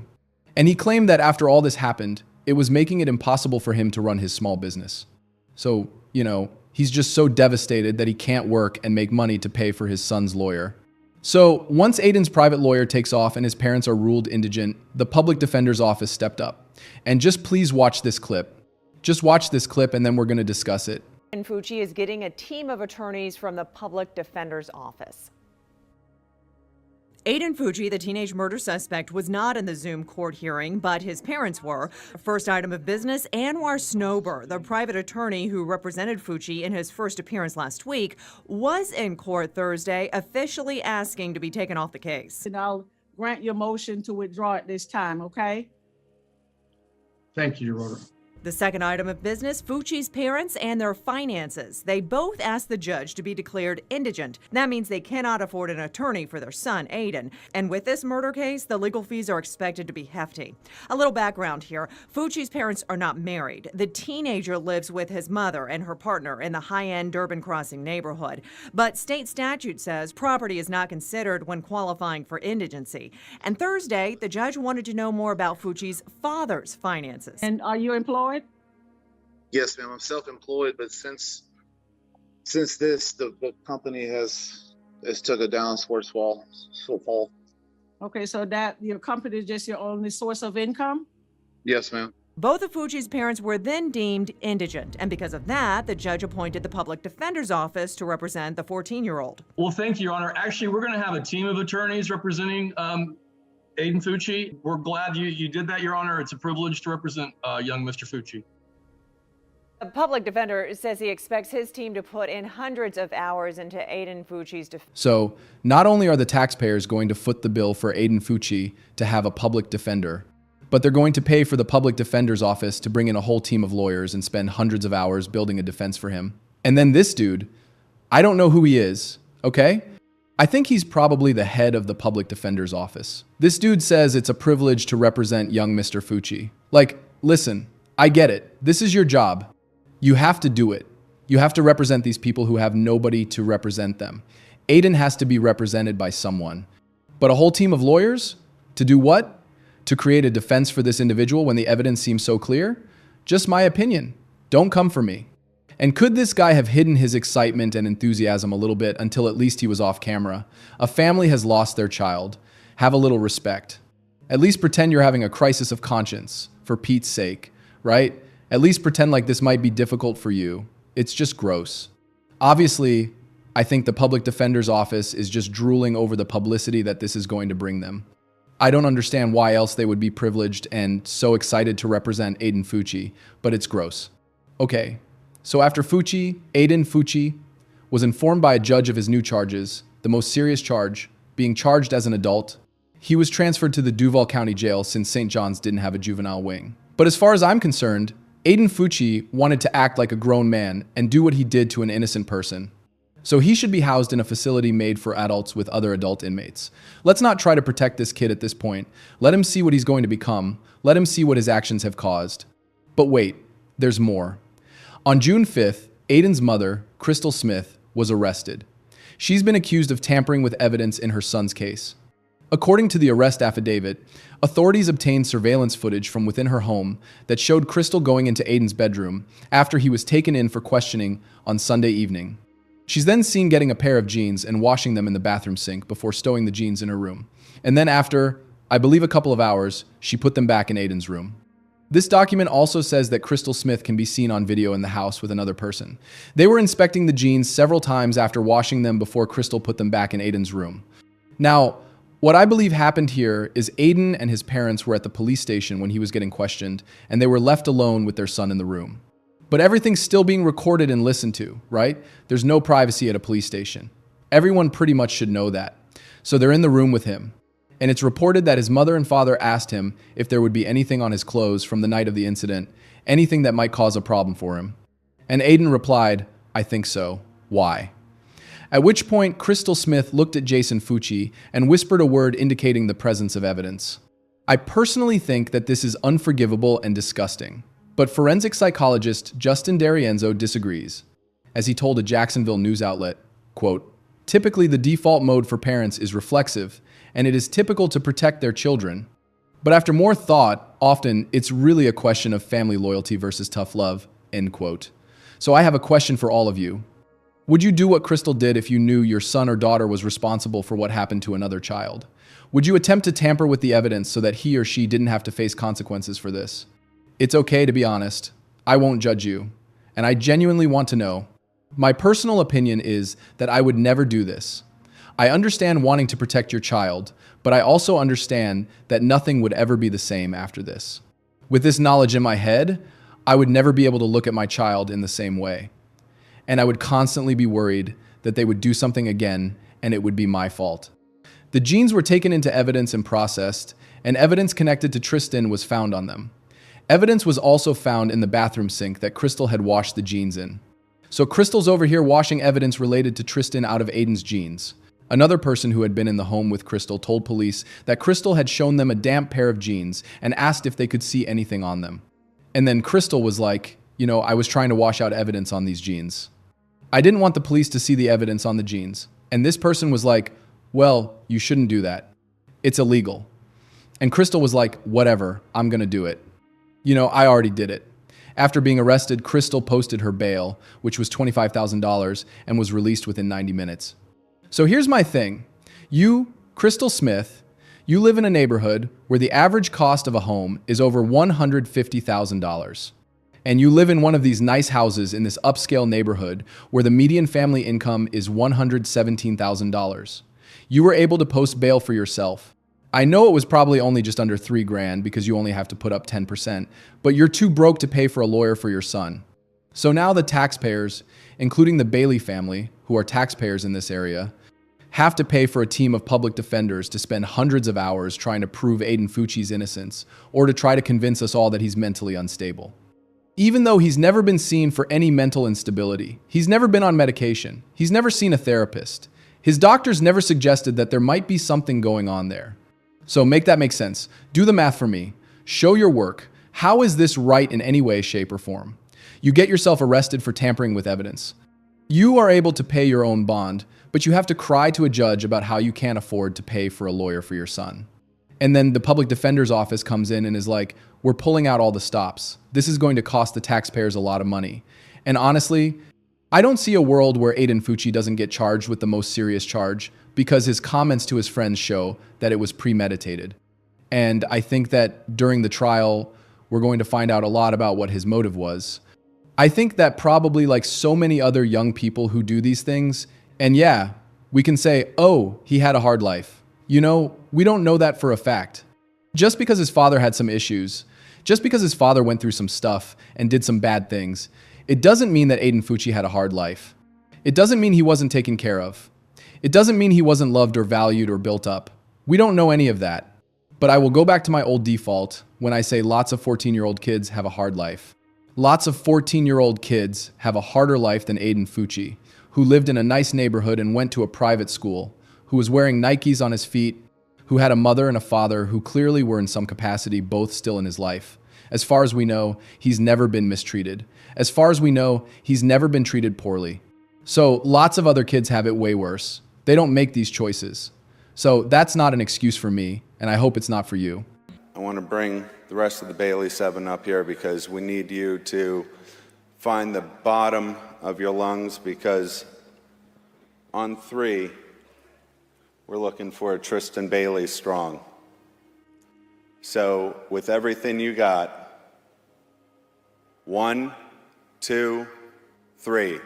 And he claimed that after all this happened, it was making it impossible for him to run his small business. So, he's just so devastated that he can't work and make money to pay for his son's lawyer. So once Aiden's private lawyer takes off and his parents are ruled indigent, the public defender's office stepped up. And just please watch this clip. Just watch this clip and then we're going to discuss it. And Fucci is getting a team of attorneys from the public defender's office. Aiden Fucci, the teenage murder suspect, was not in the Zoom court hearing, but his parents were. First item of business, Anwar Snober, the private attorney who represented Fucci in his first appearance last week, was in court Thursday, officially asking to be taken off the case. And I'll grant your motion to withdraw at this time, okay? Thank you, Your Honor. The second item of business, Fucci's parents and their finances. They both asked the judge to be declared indigent. That means they cannot afford an attorney for their son, Aiden. And with this murder case, the legal fees are expected to be hefty. A little background here. Fucci's parents are not married. The teenager lives with his mother and her partner in the high-end Durbin Crossing neighborhood. But state statute says property is not considered when qualifying for indigency. And Thursday, the judge wanted to know more about Fucci's father's finances. And are you employed? Yes, ma'am. I'm self-employed, but since this, the company has took a downward fall. Okay, so that your company is just your only source of income? Yes, ma'am. Both of Fucci's parents were then deemed indigent, and because of that, the judge appointed the public defender's office to represent the 14-year-old. Well, thank you, Your Honor. Actually, we're going to have a team of attorneys representing Aiden Fucci. We're glad you did that, Your Honor. It's a privilege to represent young Mr. Fucci. The public defender says he expects his team to put in hundreds of hours into Aiden Fucci's defense. So, not only are the taxpayers going to foot the bill for Aiden Fucci to have a public defender, but they're going to pay for the public defender's office to bring in a whole team of lawyers and spend hundreds of hours building a defense for him. And then this dude, I don't know who he is, okay? I think he's probably the head of the public defender's office. This dude says it's a privilege to represent young Mr. Fucci. Like, listen, I get it. This is your job. You have to do it. You have to represent these people who have nobody to represent them. Aiden has to be represented by someone. But a whole team of lawyers? To do what? To create a defense for this individual when the evidence seems so clear? Just my opinion. Don't come for me. And could this guy have hidden his excitement and enthusiasm a little bit until at least he was off camera? A family has lost their child. Have a little respect. At least pretend you're having a crisis of conscience, for Pete's sake, right? At least pretend like this might be difficult for you. It's just gross. Obviously, I think the public defender's office is just drooling over the publicity that this is going to bring them. I don't understand why else they would be privileged and so excited to represent Aiden Fucci, but it's gross. Okay, so after Aiden Fucci was informed by a judge of his new charges, the most serious charge, being charged as an adult, he was transferred to the Duval County Jail since St. John's didn't have a juvenile wing. But as far as I'm concerned, Aiden Fucci wanted to act like a grown man and do what he did to an innocent person. So he should be housed in a facility made for adults with other adult inmates. Let's not try to protect this kid at this point. Let him see what he's going to become. Let him see what his actions have caused. But wait, there's more. On June 5th, Aiden's mother, Crystal Smith, was arrested. She's been accused of tampering with evidence in her son's case. According to the arrest affidavit, authorities obtained surveillance footage from within her home that showed Crystal going into Aiden's bedroom after he was taken in for questioning on Sunday evening. She's then seen getting a pair of jeans and washing them in the bathroom sink before stowing the jeans in her room. And then after, I believe a couple of hours, she put them back in Aiden's room. This document also says that Crystal Smith can be seen on video in the house with another person. They were inspecting the jeans several times after washing them before Crystal put them back in Aiden's room. Now, what I believe happened here is Aiden and his parents were at the police station when he was getting questioned, and they were left alone with their son in the room. But everything's still being recorded and listened to, right? There's no privacy at a police station. Everyone pretty much should know that. So they're in the room with him. And it's reported that his mother and father asked him if there would be anything on his clothes from the night of the incident, anything that might cause a problem for him. And Aiden replied, "I think so. Why?" At which point, Crystal Smith looked at Jason Fucci and whispered a word indicating the presence of evidence. I personally think that this is unforgivable and disgusting. But forensic psychologist Justin D'Arienzo disagrees, as he told a Jacksonville news outlet, quote, "Typically the default mode for parents is reflexive, and it is typical to protect their children. But after more thought, often it's really a question of family loyalty versus tough love," end quote. So I have a question for all of you. Would you do what Crystal did if you knew your son or daughter was responsible for what happened to another child? Would you attempt to tamper with the evidence so that he or she didn't have to face consequences for this? It's okay to be honest. I won't judge you. And I genuinely want to know. My personal opinion is that I would never do this. I understand wanting to protect your child, but I also understand that nothing would ever be the same after this. With this knowledge in my head, I would never be able to look at my child in the same way. And I would constantly be worried that they would do something again and it would be my fault. The jeans were taken into evidence and processed, and evidence connected to Tristan was found on them. Evidence was also found in the bathroom sink that Crystal had washed the jeans in. So Crystal's over here washing evidence related to Tristan out of Aiden's jeans. Another person who had been in the home with Crystal told police that Crystal had shown them a damp pair of jeans and asked if they could see anything on them. And then Crystal was like, I was trying to wash out evidence on these jeans. I didn't want the police to see the evidence on the jeans. And this person was like, well, you shouldn't do that. It's illegal. And Crystal was like, whatever, I'm gonna do it. I already did it. After being arrested, Crystal posted her bail, which was $25,000, and was released within 90 minutes. So here's my thing. You, Crystal Smith, you live in a neighborhood where the average cost of a home is over $150,000. And you live in one of these nice houses in this upscale neighborhood where the median family income is $117,000. You were able to post bail for yourself. I know it was probably only just under $3,000 because you only have to put up 10%, but you're too broke to pay for a lawyer for your son. So now the taxpayers, including the Bailey family, who are taxpayers in this area, have to pay for a team of public defenders to spend hundreds of hours trying to prove Aiden Fucci's innocence or to try to convince us all that he's mentally unstable. Even though he's never been seen for any mental instability, he's never been on medication, he's never seen a therapist, his doctors never suggested that there might be something going on there. So make that make sense. Do the math for me. Show your work. How is this right in any way, shape, or form? You get yourself arrested for tampering with evidence. You are able to pay your own bond, but you have to cry to a judge about how you can't afford to pay for a lawyer for your son. And then the public defender's office comes in and is like, we're pulling out all the stops. This is going to cost the taxpayers a lot of money. And honestly, I don't see a world where Aiden Fucci doesn't get charged with the most serious charge because his comments to his friends show that it was premeditated. And I think that during the trial, we're going to find out a lot about what his motive was. I think that probably like so many other young people who do these things, and yeah, we can say, oh, he had a hard life. We don't know that for a fact. Just because his father had some issues, just because his father went through some stuff and did some bad things, it doesn't mean that Aiden Fucci had a hard life. It doesn't mean he wasn't taken care of. It doesn't mean he wasn't loved or valued or built up. We don't know any of that. But I will go back to my old default when I say lots of 14-year-old kids have a hard life. Lots of 14-year-old kids have a harder life than Aiden Fucci, who lived in a nice neighborhood and went to a private school, who was wearing Nikes on his feet, who had a mother and a father who clearly were in some capacity both still in his life. As far as we know, he's never been mistreated. As far as we know, he's never been treated poorly. So lots of other kids have it way worse. They don't make these choices. So that's not an excuse for me, and I hope it's not for you. I want to bring the rest of the Bailey 7 up here because we need you to find the bottom of your lungs, because on 3, we're looking for a Tristan Bailey strong. So with everything you got, 1, 2, 3.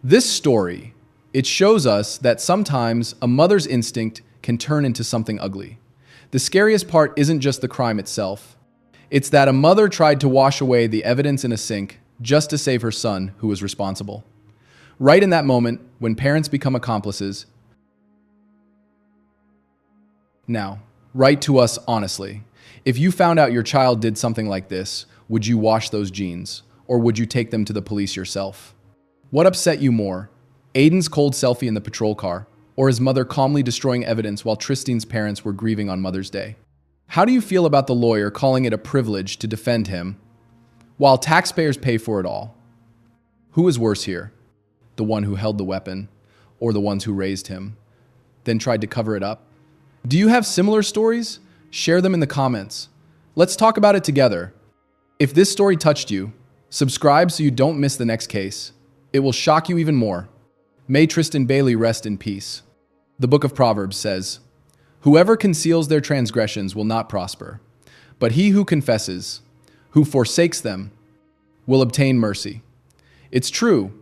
This story, it shows us that sometimes a mother's instinct can turn into something ugly. The scariest part isn't just the crime itself. It's that a mother tried to wash away the evidence in a sink just to save her son, who was responsible. Right in that moment, when parents become accomplices. Now, write to us honestly. If you found out your child did something like this, would you wash those jeans? Or would you take them to the police yourself? What upset you more? Aiden's cold selfie in the patrol car, or his mother calmly destroying evidence while Tristan's parents were grieving on Mother's Day? How do you feel about the lawyer calling it a privilege to defend him, while taxpayers pay for it all? Who is worse here? The one who held the weapon, or the ones who raised him, then tried to cover it up? Do you have similar stories? Share them in the comments. Let's talk about it together. If this story touched you, subscribe so you don't miss the next case. It will shock you even more. May Tristan Bailey rest in peace. The book of Proverbs says, "Whoever conceals their transgressions will not prosper, but he who confesses, who forsakes them, will obtain mercy." It's true.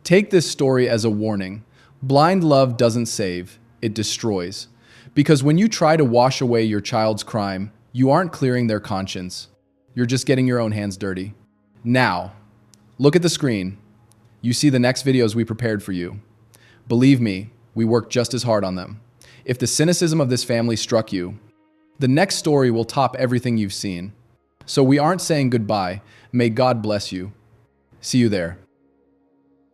Take this story as a warning. Blind love doesn't save, it destroys. Because when you try to wash away your child's crime, you aren't clearing their conscience. You're just getting your own hands dirty. Now, look at the screen. You see the next videos we prepared for you. Believe me, we worked just as hard on them. If the cynicism of this family struck you, the next story will top everything you've seen. So we aren't saying goodbye. May God bless you. See you there.